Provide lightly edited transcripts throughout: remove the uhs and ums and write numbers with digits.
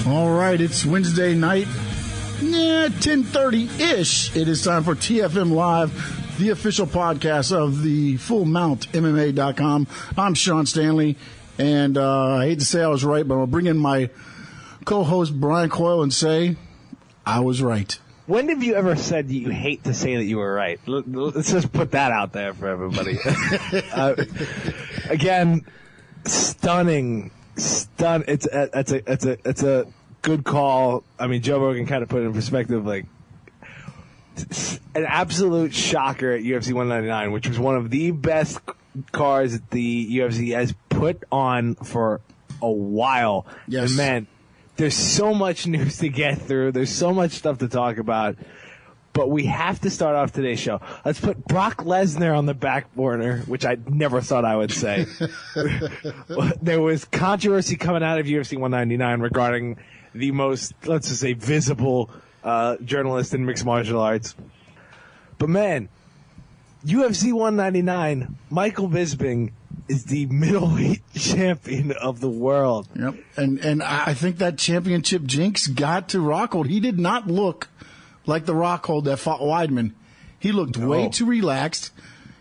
All right, it's Wednesday night, 10:30-ish. It is time for TFM Live, the official podcast of the FullMountMMA.com. I'm Sean Stanley, and I hate to say I was right, but I'll bring in my co-host Brian Coyle and say I was right. When have you ever said you hate to say that you were right? Let's just put that out there for everybody. Again, stunning. It's a good call. I mean, Joe Rogan kind of put it in perspective, like an absolute shocker at UFC 199, which was one of the best cards that the UFC has put on for a while. Yes. And man, there's so much news to get through. There's so much stuff to talk about. But we have to start off today's show. Let's put Brock Lesnar on the back burner, which I never thought I would say. There was controversy coming out of UFC 199 regarding the most, let's just say, visible journalist in mixed martial arts. But man, UFC 199, Michael Bisping is the middleweight champion of the world. Yep, and I think that championship jinx got to Rockhold. He did not look like the Rockhold that fought Weidman. He looked way too relaxed.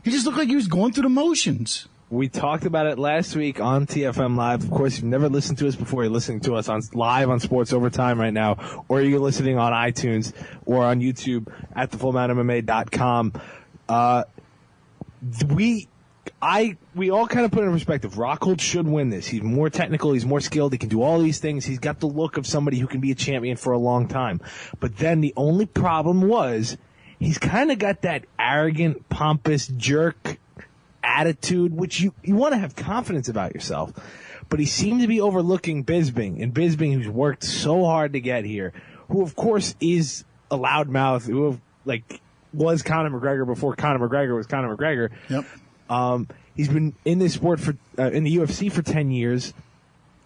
He just looked like he was going through the motions. We talked about it last week on TFM Live. Of course, if you've never listened to us before, you're listening to us live on Sports Overtime right now, or you're listening on iTunes or on YouTube at thefullmountainmma.com. We all kind of put it in perspective. Rockhold should win this. He's more technical. He's more skilled. He can do all these things. He's got the look of somebody who can be a champion for a long time. But then the only problem was he's kind of got that arrogant, pompous, jerk attitude, which you want to have confidence about yourself. But he seemed to be overlooking Bisping, and Bisping, who's worked so hard to get here, who, of course, is a loudmouth, who, was Conor McGregor before Conor McGregor was Conor McGregor. Yep. He's been in this sport in the UFC for 10 years.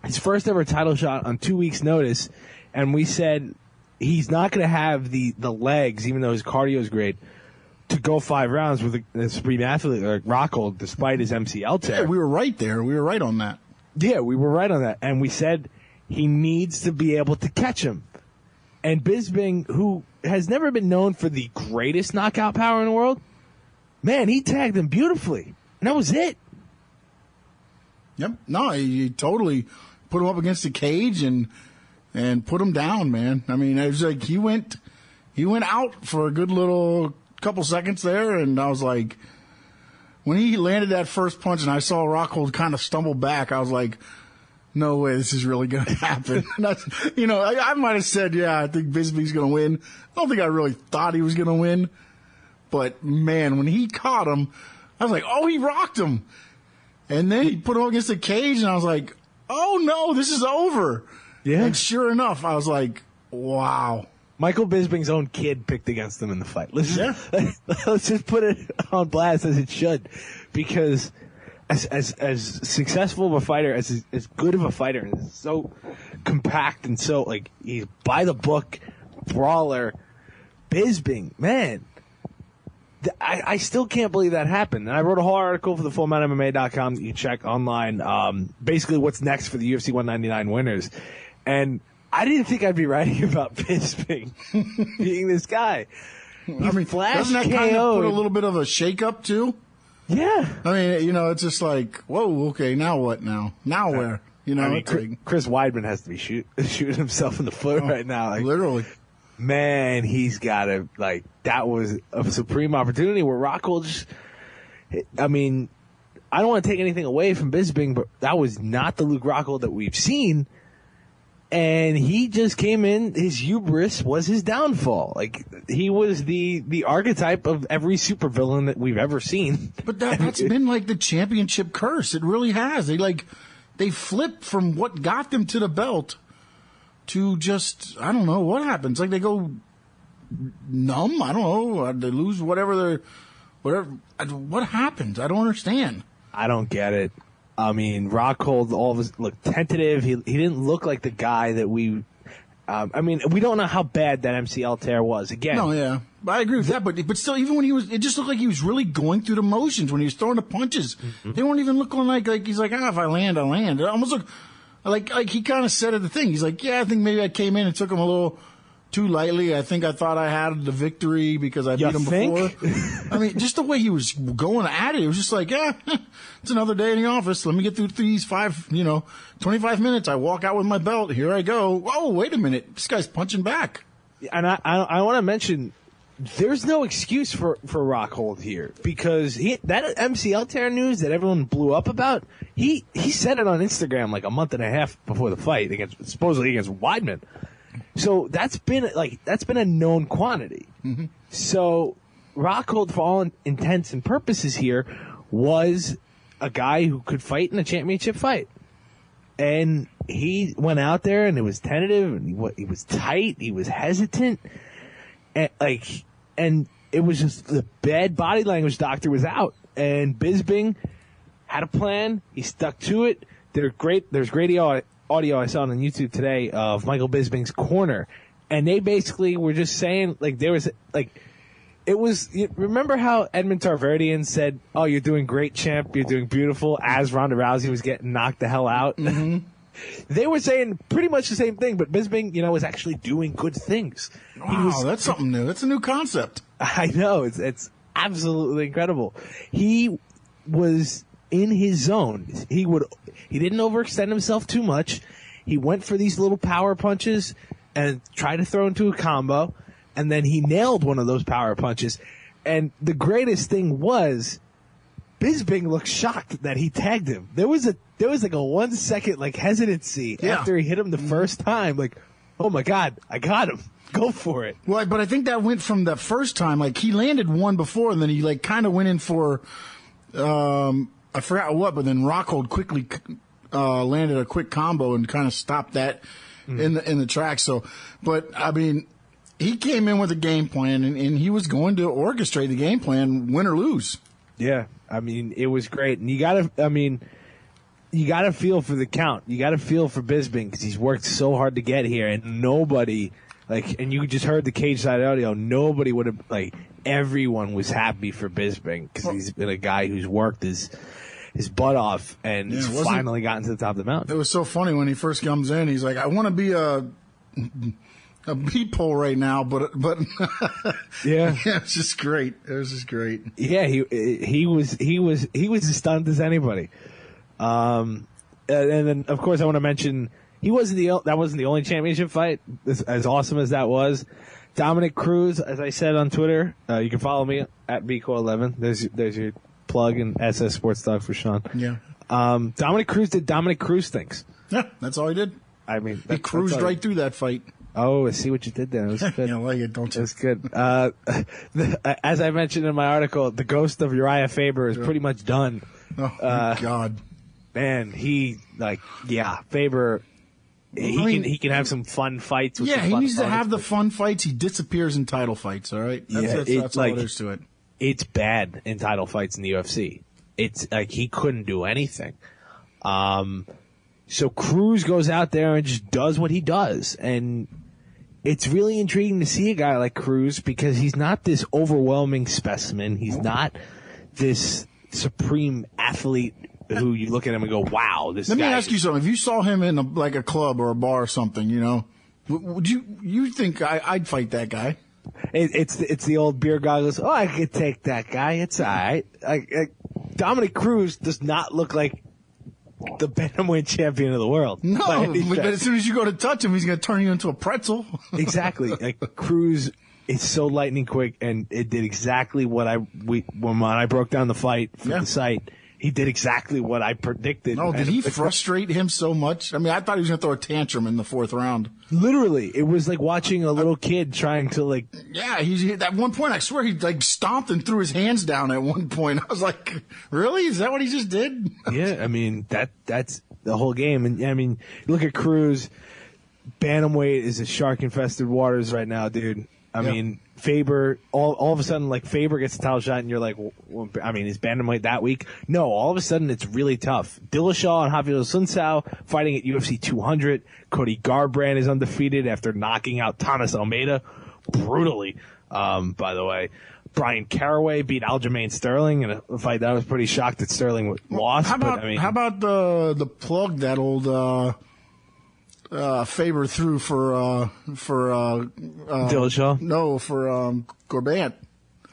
His first ever title shot on 2 weeks' notice, and we said he's not going to have the legs, even though his cardio is great, to go 5 rounds with a supreme athlete like Rockhold, despite his MCL tear. Yeah, we were right there. We were right on that. Yeah, we were right on that, and we said he needs to be able to catch him. And Bisping, who has never been known for the greatest knockout power in the world, man, he tagged him beautifully. And that was it. Yep. No, he totally put him up against the cage and put him down, man. I mean, it was like he went out for a good little couple seconds there, and I was like, when he landed that first punch and I saw Rockhold kind of stumble back, I was like, no way, this is really going to happen. I might have said, yeah, I think Bisping's going to win. I don't think I really thought he was going to win. But, man, when he caught him, I was like, oh, he rocked him. And then he put him against the cage, and I was like, oh, no, this is over. Yeah. And sure enough, I was like, wow. Michael Bisping's own kid picked against him in the fight. Let's just put it on blast as it should. Because as successful of a fighter, as good of a fighter, and so compact and so, he's by the book, brawler, Bisping, man. I still can't believe that happened. And I wrote a whole article for the FullMountainMMA.com that you can check online. Basically, what's next for the UFC 199 winners. And I didn't think I'd be writing about Bisping being this guy. Doesn't that kind of put a little bit of a shake-up, too? Yeah. I mean, it's just like, whoa, okay, now what now? Now where? Chris Weidman has to be shooting himself in the foot right now. Literally. Man, he's got to, that was a supreme opportunity where Rockhold just, I don't want to take anything away from Bisping, but that was not the Luke Rockhold that we've seen. And he just came in, his hubris was his downfall. He was the archetype of every supervillain that we've ever seen. But that's been the championship curse. It really has. They flipped from what got them to the belt to just, I don't know, what happens? They go numb? I don't know. They lose whatever. What happens? I don't understand. I don't get it. Rockhold always looked tentative. He didn't look like the guy that we we don't know how bad that MCL tear was. Again. No, yeah. I agree with that, but still, even when it just looked like he was really going through the motions when he was throwing the punches. Mm-hmm. They weren't even looking like he's like, if I land, I land. It almost looked like he kind of said at the thing. He's like, yeah, I think maybe I came in and took him a little too lightly. I thought I had the victory because I beat him before. I mean, just the way he was going at it, it was just like, yeah, it's another day in the office. Let me get through these 25 minutes. I walk out with my belt. Here I go. Whoa, wait a minute. This guy's punching back. And I want to mention, there's no excuse for Rockhold here, because that MCL tear news that everyone blew up about, he said it on Instagram like a month and a half before the fight supposedly against Weidman. So that's been a known quantity. Mm-hmm. So Rockhold, for all intents and purposes here, was a guy who could fight in a championship fight. And he went out there and it was tentative and he was tight, he was hesitant, and it was just the bad body language doctor was out. And Bisping had a plan, he stuck to it. There's great audio I saw on YouTube today of Michael Bisping's corner, and they basically were just saying, like, there was like, it was, remember how Edmund Tarverdyan said, "Oh, you're doing great, champ, you're doing beautiful," as Ronda Rousey was getting knocked the hell out? Mm-hmm. They were saying pretty much the same thing, but Bisping, was actually doing good things. Wow, that's something new. That's a new concept. I know, it's absolutely incredible. He was in his zone. He didn't overextend himself too much. He went for these little power punches and tried to throw into a combo, and then he nailed one of those power punches. And the greatest thing was, Bisping looked shocked that he tagged him. There was like a 1 second hesitancy after he hit him the first time. Like, oh my God, I got him. Go for it. Well, but I think that went from the first time. Like, he landed one before, and then he kind of went in for, I forgot what, but then Rockhold quickly landed a quick combo and kind of stopped that in the track. So, but I mean, he came in with a game plan, and he was going to orchestrate the game plan, win or lose. Yeah, I mean, it was great, and you gotta feel for the count. You gotta feel for Bisping, because he's worked so hard to get here, and nobody, and you just heard the cage side audio. Nobody would have, everyone was happy for Bisping, because he's been a guy who's worked his butt off, and he's finally gotten to the top of the mountain. It was so funny when he first comes in. He's like, "I want to be a peephole right now," but yeah, it's just great. It was just great. Yeah, he was as stunned as anybody. And then of course I want to mention that wasn't the only championship fight. As awesome as that was, Dominick Cruz, as I said on Twitter, you can follow me at bco11. There's your plug and SS Sports Talk for Sean. Yeah. Dominick Cruz did Dominick Cruz things. Yeah, that's all he did. I mean, he cruised right through that fight. Oh, I see what you did there. It was good. You like it, don't you? It was good. As I mentioned in my article, the ghost of Uriah Faber is pretty much done. Oh, my God. Man, Faber, he can have some fun fights. With he needs to have the fun fights. He disappears in title fights, all right? That's all there is to it. It's bad in title fights in the UFC. It's like he couldn't do anything. So Cruz goes out there and just does what he does. And it's really intriguing to see a guy like Cruz, because he's not this overwhelming specimen. He's not this supreme athlete who you look at him and go, wow, this guy. Let me ask you something. If you saw him in a club or a bar or something, would you think I'd fight that guy? It's the old beer goggles. Oh, I could take that guy. It's all right. Dominick Cruz does not look like the bantamweight champion of the world. No, but as soon as you go to touch him, he's going to turn you into a pretzel. Exactly. Cruz is so lightning quick, and it did exactly what when I broke down the fight for the site. He did exactly what I predicted. Oh, did he frustrate him so much? I mean, I thought he was going to throw a tantrum in the fourth round. Literally. It was like watching a little kid trying to Yeah, at one point, I swear he stomped and threw his hands down at one point. I was like, really? Is that what he just did? Yeah, I mean, that's the whole game. And I mean, look at Cruz. Bantamweight is a shark-infested waters right now, dude. I mean, Faber, all of a sudden, Faber gets a title shot, and you're like, well, I mean, is bantamweight that weak? No, all of a sudden, it's really tough. Dillashaw and Javier Sunsao fighting at UFC 200. Cody Garbrandt is undefeated after knocking out Thomas Almeida brutally, by the way. Brian Caraway beat Aljamain Sterling in a fight that I was pretty shocked that Sterling lost. How about the plug that old Faber threw for Dillashaw? No, for Garbrandt.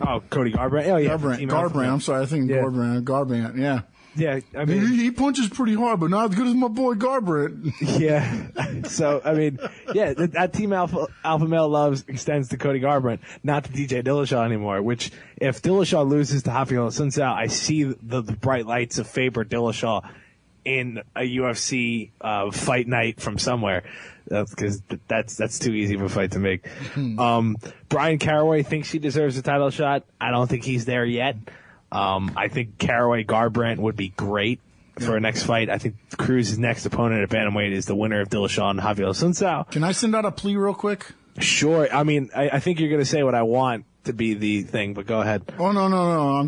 Oh, Cody Garbrandt. Oh, yeah. Garbrandt. I'm sorry. I think Garbrandt. Yeah. Yeah, I mean, he punches pretty hard, but not as good as my boy Garbrandt. Yeah. So, I mean, yeah, that Team Alpha Male Loves extends to Cody Garbrandt, not to DJ Dillashaw anymore, which if Dillashaw loses to Rafael Sunsao, I see the bright lights of Faber Dillashaw in a UFC fight night from somewhere. Because that's too easy of a fight to make. Brian Caraway thinks he deserves a title shot. I don't think he's there yet. I think Caraway Garbrandt would be great for a next fight. I think Cruz's next opponent at bantamweight is the winner of Dillashaw and Rafael Sunsao. Can I send out a plea real quick? Sure. I mean, I think you're going to say what I want to be the thing, but go ahead. Oh, no.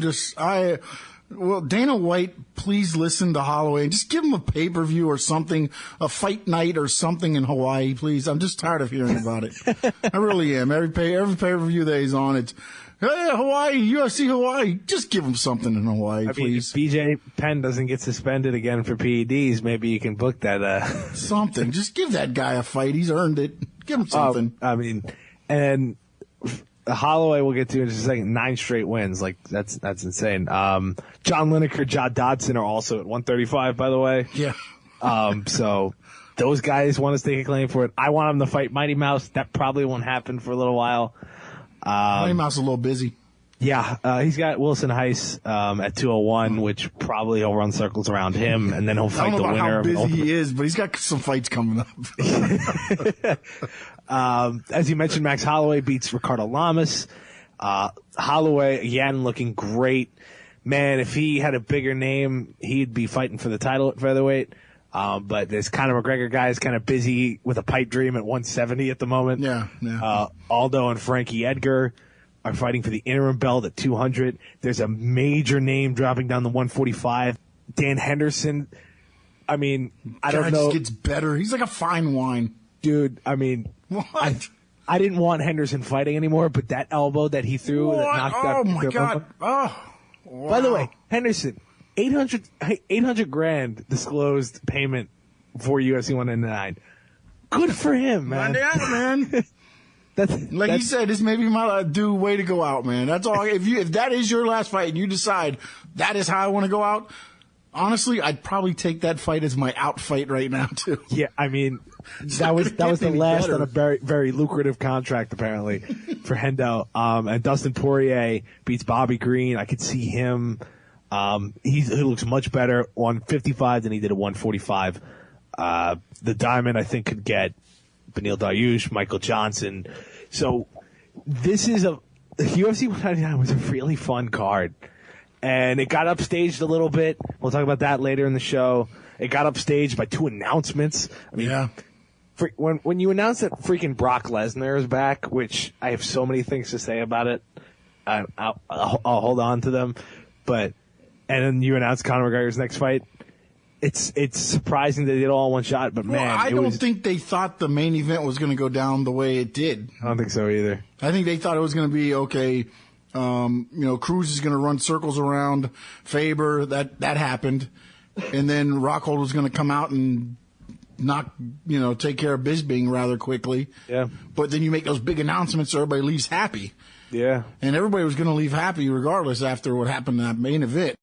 Well, Dana White, please listen to Holloway and just give him a pay-per-view or something, a fight night or something in Hawaii, please. I'm just tired of hearing about it. I really am. Every pay-per-view that he's on, it's, hey, Hawaii, UFC Hawaii. Just give him something in Hawaii, please. If BJ Penn doesn't get suspended again for PEDs, maybe you can book that. Something. Just give that guy a fight. He's earned it. Give him something. I mean, and Holloway we'll get to in just a second. 9 straight wins. Like, that's insane. John Lineker, John Dodson are also at 135, by the way. Yeah. So those guys want to stake a claim for it. I want him to fight Mighty Mouse. That probably won't happen for a little while. Mighty Mouse is a little busy. Yeah, he's got Wilson Heiss at 201, which probably he'll run circles around him, and then he'll fight the winner. I don't know how busy he is, but he's got some fights coming up. As you mentioned, Max Holloway beats Ricardo Lamas. Holloway, again, looking great. Man, if he had a bigger name, he'd be fighting for the title at featherweight. But this Conor McGregor guy is kind of busy with a pipe dream at 170 at the moment. Yeah. Aldo and Frankie Edgar are fighting for the interim belt at 200. There's a major name dropping down to 145. Dan Henderson. I mean, I don't know. Just gets better. He's like a fine wine. Dude, I mean, what? I didn't want Henderson fighting anymore, but that elbow that he threw that knocked out. Oh my God. Oh. Wow. By the way, Henderson, 800 grand disclosed payment for UFC 199. Good for him, man. Yeah, man. That's he said, this may be my way to go out, man. That's all. If that is your last fight and you decide that is how I want to go out, honestly, I'd probably take that fight as my out fight right now too. Yeah, I mean, that was the last on a very, very lucrative contract apparently for Hendo. And Dustin Poirier beats Bobby Green. I could see him. He looks much better on 55 than he did at 145. The Diamond, I think, could get Beneil Dariush, Michael Johnson. So this is UFC 199 was a really fun card. And it got upstaged a little bit. We'll talk about that later in the show. It got upstaged by 2 announcements. I mean, yeah. When you announce that freaking Brock Lesnar is back, which I have so many things to say about it, I'll hold on to them. And then you announce Conor McGregor's next fight. It's surprising they did it all in one shot, but man, I don't think they thought the main event was going to go down the way it did. I don't think so either. I think they thought it was going to be okay. Cruz is going to run circles around Faber. That happened, and then Rockhold was going to come out and take care of Bisping rather quickly. Yeah. But then you make those big announcements, so everybody leaves happy. Yeah. And everybody was going to leave happy regardless after what happened in that main event.